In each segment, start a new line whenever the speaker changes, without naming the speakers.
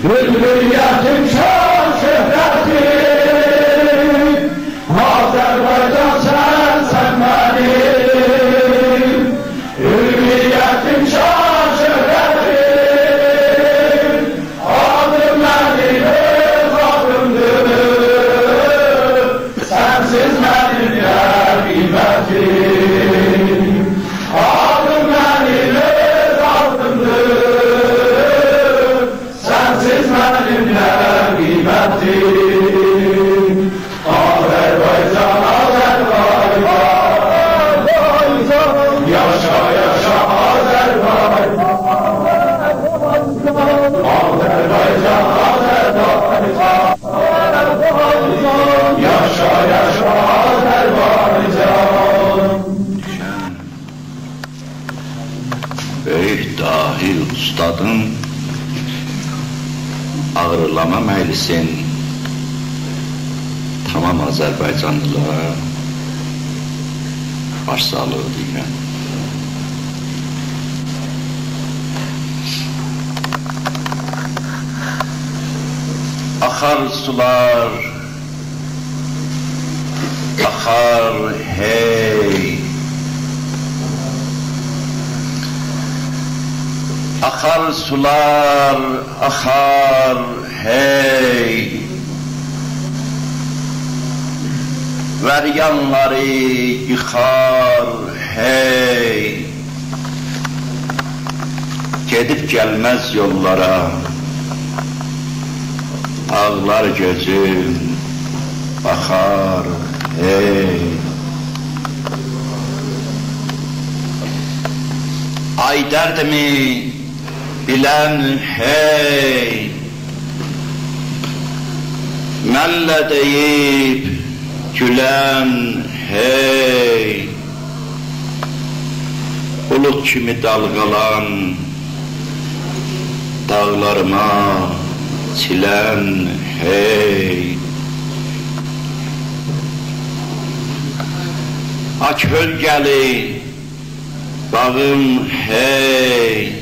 Hürriyetim şan şöhreti, Azerbaycan sen benim. Hürriyetim şan şöhreti, adım benim öz adımdır. Sensiz benim ne kıymetim, adım benim öz adımdır. Sensiz benim ne kıymetim. Azerbaycan, Azerbaycan, yaşa yaşa Azerbaycan. Azerbaycan, Azerbaycan, yaşa yaşa Azerbaycan.
Böyük dahi ustadın ağırlama meclisin tamam Azerbaycanlılara başsağlığı deyirəm. Akar sular, akar hey. Akar sular, akar hey. Veryanları yıkar hey. Gedib gelmez yollara, ağlar gözüm, bakar hey. Ay derdimi bilen hey. Mənlə deyib gülen hey. Bulut kimi dalgalan dağlarıma çilen hey. Ak hölgeli bağım hey.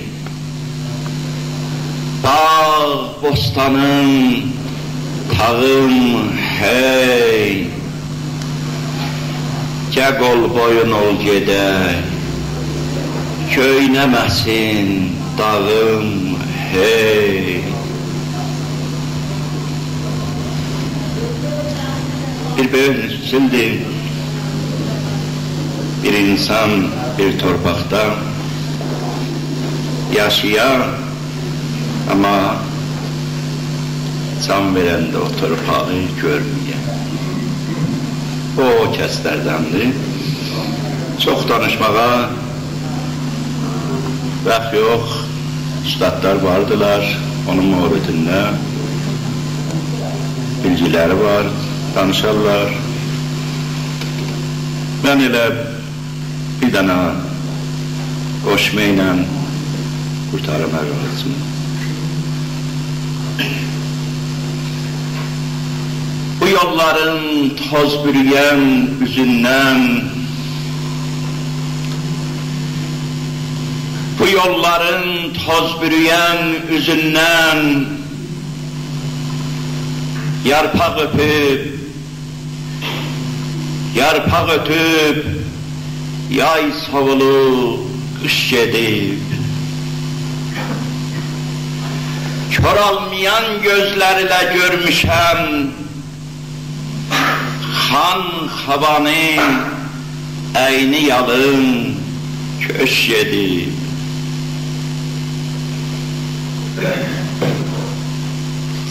Dağ bostanım tağım hey. Gəq ol boyun ol gedək, köynəməsin dağım hey. Bir böyük nüzüldür, bir insan bir torpaqda yaşayan ama can verəndə o torpağı görməyən. O kəslərdəndir. Çox danışmağa vaxt yox, üstadlar vardılar, onun mövridində bilgiləri var, danışarlar. Mən elə bir dənə qoşma ilə qurtarım əvvəlcim. Bu yolların toz bürüyen üzündən, bu yolların toz bürüyen üzündən yarpaq öpüb, yarpaq ötüb, yay savulu qış gedib. Kör olmayan gözlərlə görmüşəm xan xabanı, əyni yalın köş gedib.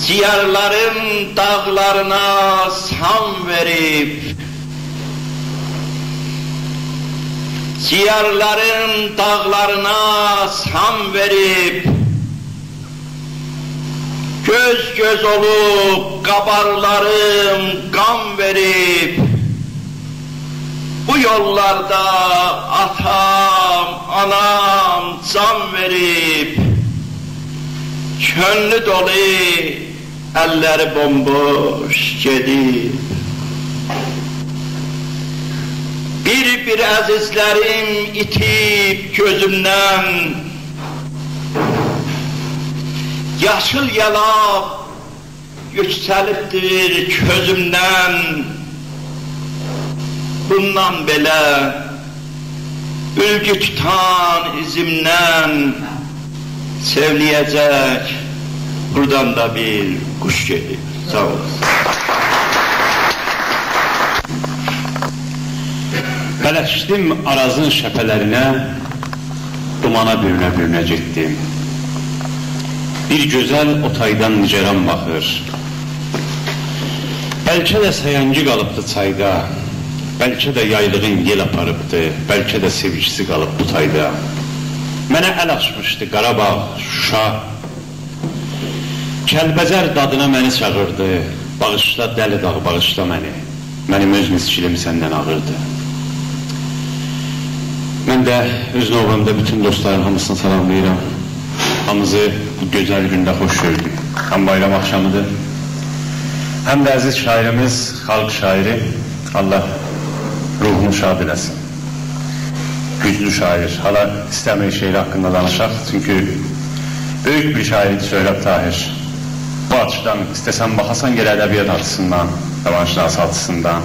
Ciyərlərim dağlarına san verib, ciyərlərim dağlarına san verib, göz göz olub qabarlarım qan verib. Bu yollarda atam, anam can verib, könlü dolu, əlləri bomboş gedib. Bir əzizlərim itib gözümdən, yaşıl yalaq yüksəlibdir közümdən. Bundan belə ülgü tutan izimdən sevləyəcək buradan da bir kuş gedir. Sağ olasın.
Bələşdim Arazın şəpələrinə, dumana bürünə getdim. Bir gözəl otaydan niceran baxır. Bəlkə də səyəngi qalıbdı çayda, bəlkə də yaylığın yel aparıbdı, bəlkə də sevgisi qalıb bu tayda. Mənə əl açmışdı Qarabağ, Şuşa. Kəlbəzər dadına məni çağırdı, bağışla dəli dağ, bağışla məni. Mənim öz miskilim səndən ağırdı. Mən də öz növbəmdə bütün dostların hamısını salamlayıram. Hamımızı bu gözəl gündə xoş gördük. Həm bayram axşamıdır. Həm də əziz şairimiz, xalq şairi, Allah ruhunu şad eləsin. Güclü şair. Hala istəmir şeiri haqqında danışaq. Çünki böyük bir şairdir Söhrəb Tahir. Bu açıdan istəsən baxasan gələ ədəbiyyat açısından, yabancılarsa açısından,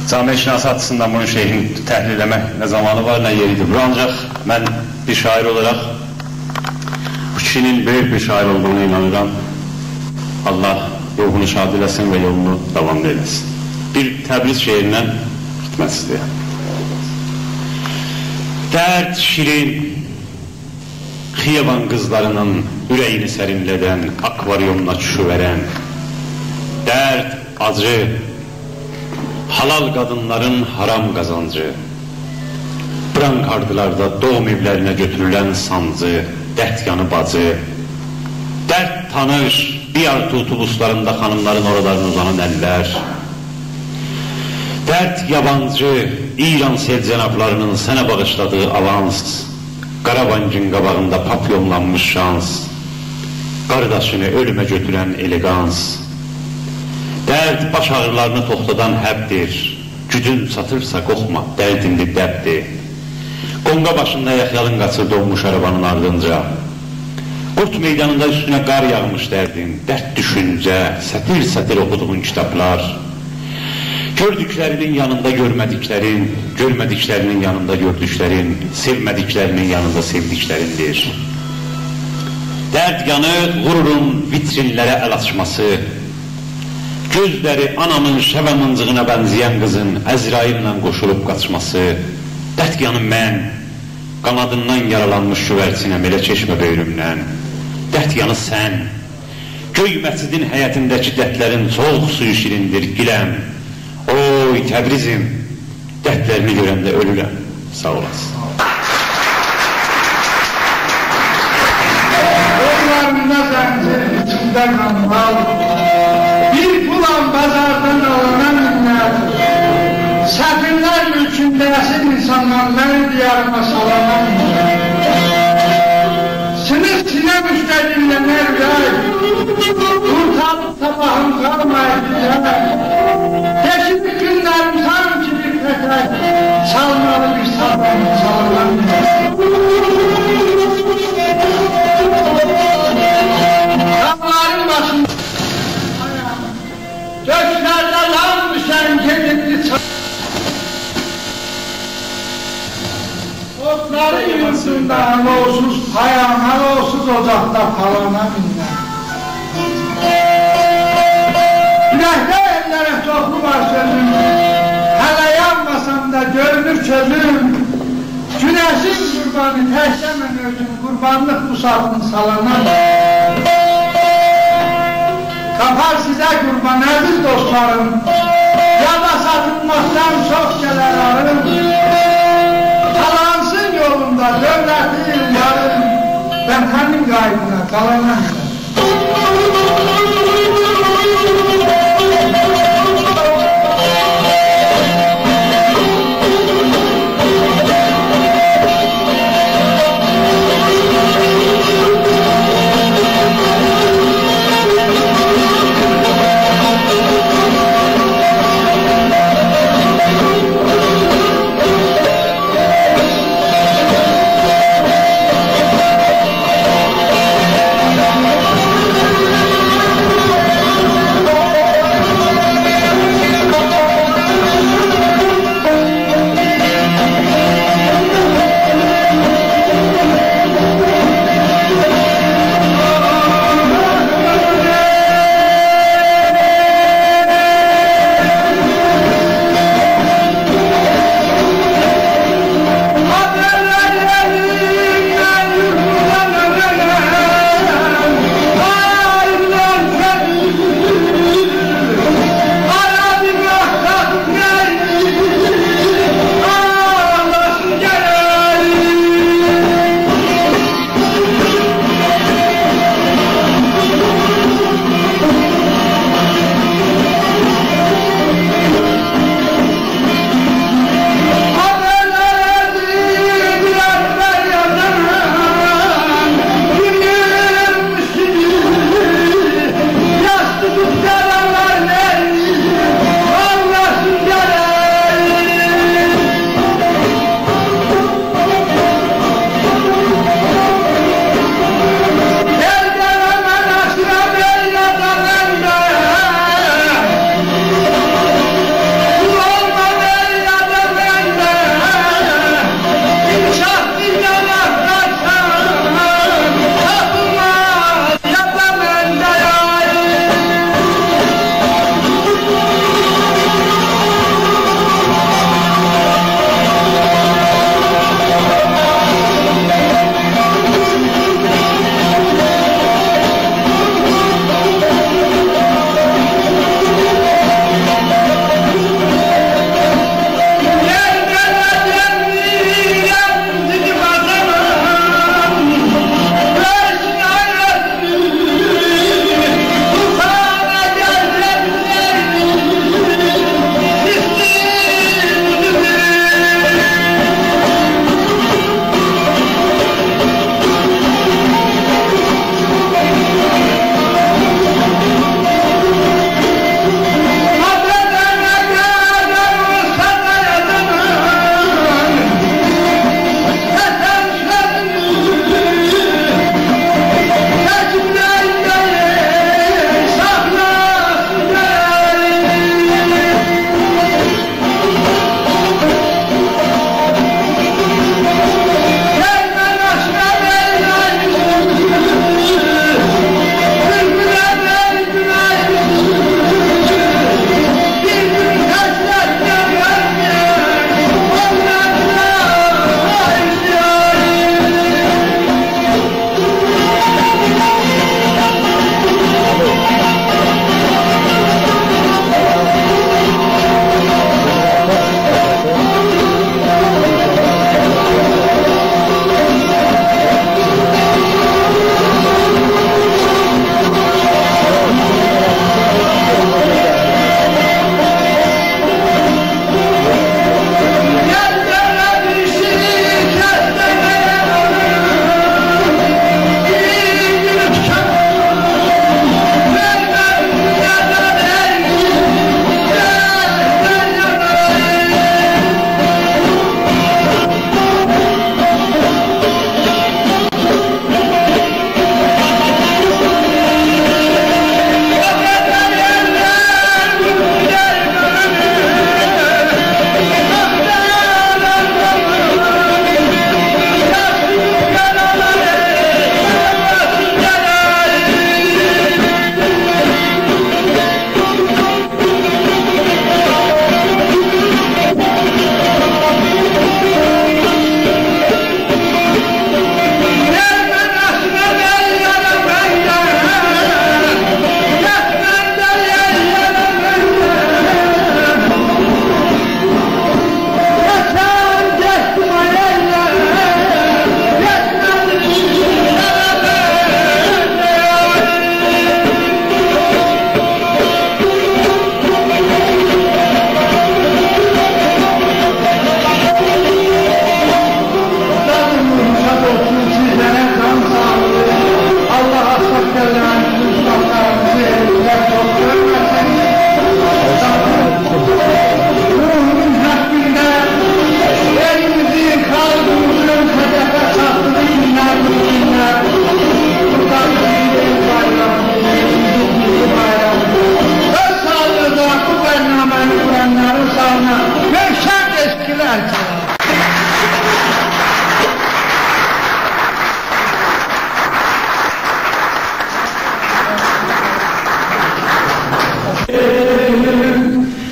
camiyyətşinası açısından bunun şeirini təhlil eləmək nə zamanı var, nə yeridir. Bu ancaq mən bir şair olaraq bu kişinin böyük bir şair olduğunu inanıram. Allah ruhunu şad eləsin və yolunu davamlı eləsin. Bir Təbriz şeirindən xidmət istəyəm. Dərd şirin, Xiyaban qızlarının ürəyini sərinlədən, akvaryumuna çüşüvərən, dərd acı, halal qadınların haram qazancı, brankardılarda doğum evlərinə götürülən sancı, dərd yanı bacı, dərd tanır, bir artı otobuslarında xanımların oralarına uzanan əllər, dərd yabancı, İran sevcənablarının sənə bağışladığı avans, Qarabangin qabağında papyonlanmış şans, qardaşını ölümə götürən elegans, dərd baş ağrılarını toxtadan həbdir, gücün çatırsa qoxma, dərdindi dəbdir. Qonqa başında yaxyalın qaçır donmuş arabanın ardınca, qurt meydanında üstünə qar yağmış dərdin, dərd düşüncə, sətir-sətir oxuduğun kitablar, gördüklərinin yanında görmədiklərin, görmədiklərinin yanında gördüklərin, sevmədiklərinin yanında sevdiklərindir. Dərd yanı qururun vitrinlərə əl açması, gözləri anamın şəvəmıncığına bənzəyən qızın Əzraillə qoşulub qaçması, dərd yanı mən, qanadından yaralanmış şüvərçinəm, elə çeşmə böyrümdən, dərd yanı sən, göy məsidin həyətindəki dərdlərin çox suyu şirindir, giləm, oy Təbrizim, dərdlərini görəndə ölürəm, sağ olasın.
Özlərində zəncir, içində qanmal, bir bulan bazardan alana minlər, səfirlər mülkündə əsir insanlarlar diyarına salana minlər. Sınıf sinəm üstədillənər yay, kurtarıb sabahım qalmayıb bizə, teşvik günlərim sanki bir fətək, salmalı bir sabahım salana minlər. Dağların başında göçlərdə lan düşən gedibdi çay. Otları yurtunda olsuz payana, olsuz ocaqda palana minlər. Ürəkdə ellərə çoxlu var sözüm, hələ yanmasam da görünür çözüm. Güneşin qurbanı təhsəmən özüm, qurbanlıq bu saatın salana. Kapar sizə qurban əziz dostlarım, yada satılmaqdan çox gələr arım. Talansın yolunda dövlətin yarım, vətənin qaydına qalana.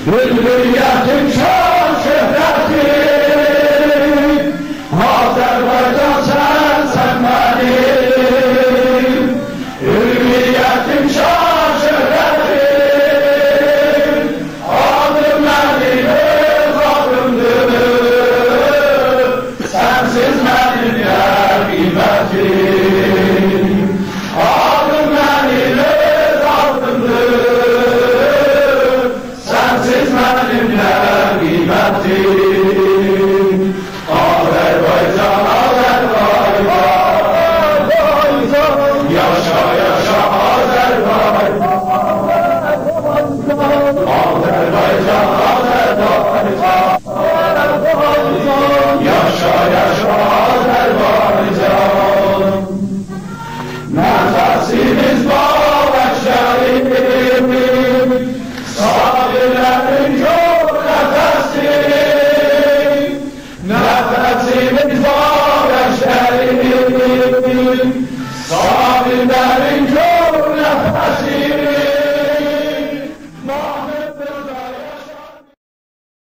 Hürriyetim şan şöhreti, Azerbaycan sen benim. Hürriyetim şan şöhreti, adım benim öz adımdır. Sensiz benim ne kıymetim, adım benim öz adımdır. Sensiz benim ne kıymetim. Azerbaycan, Azerbaycan, yaşa yaşa Azerbaycan. Azerbaycan, Azerbaycan, yaşa yaşa Azerbaycan. Nefesimiz bağlaşlarım, sabirlerin yok nefesi. Nefesimiz bağlaşlarım, sabirlerin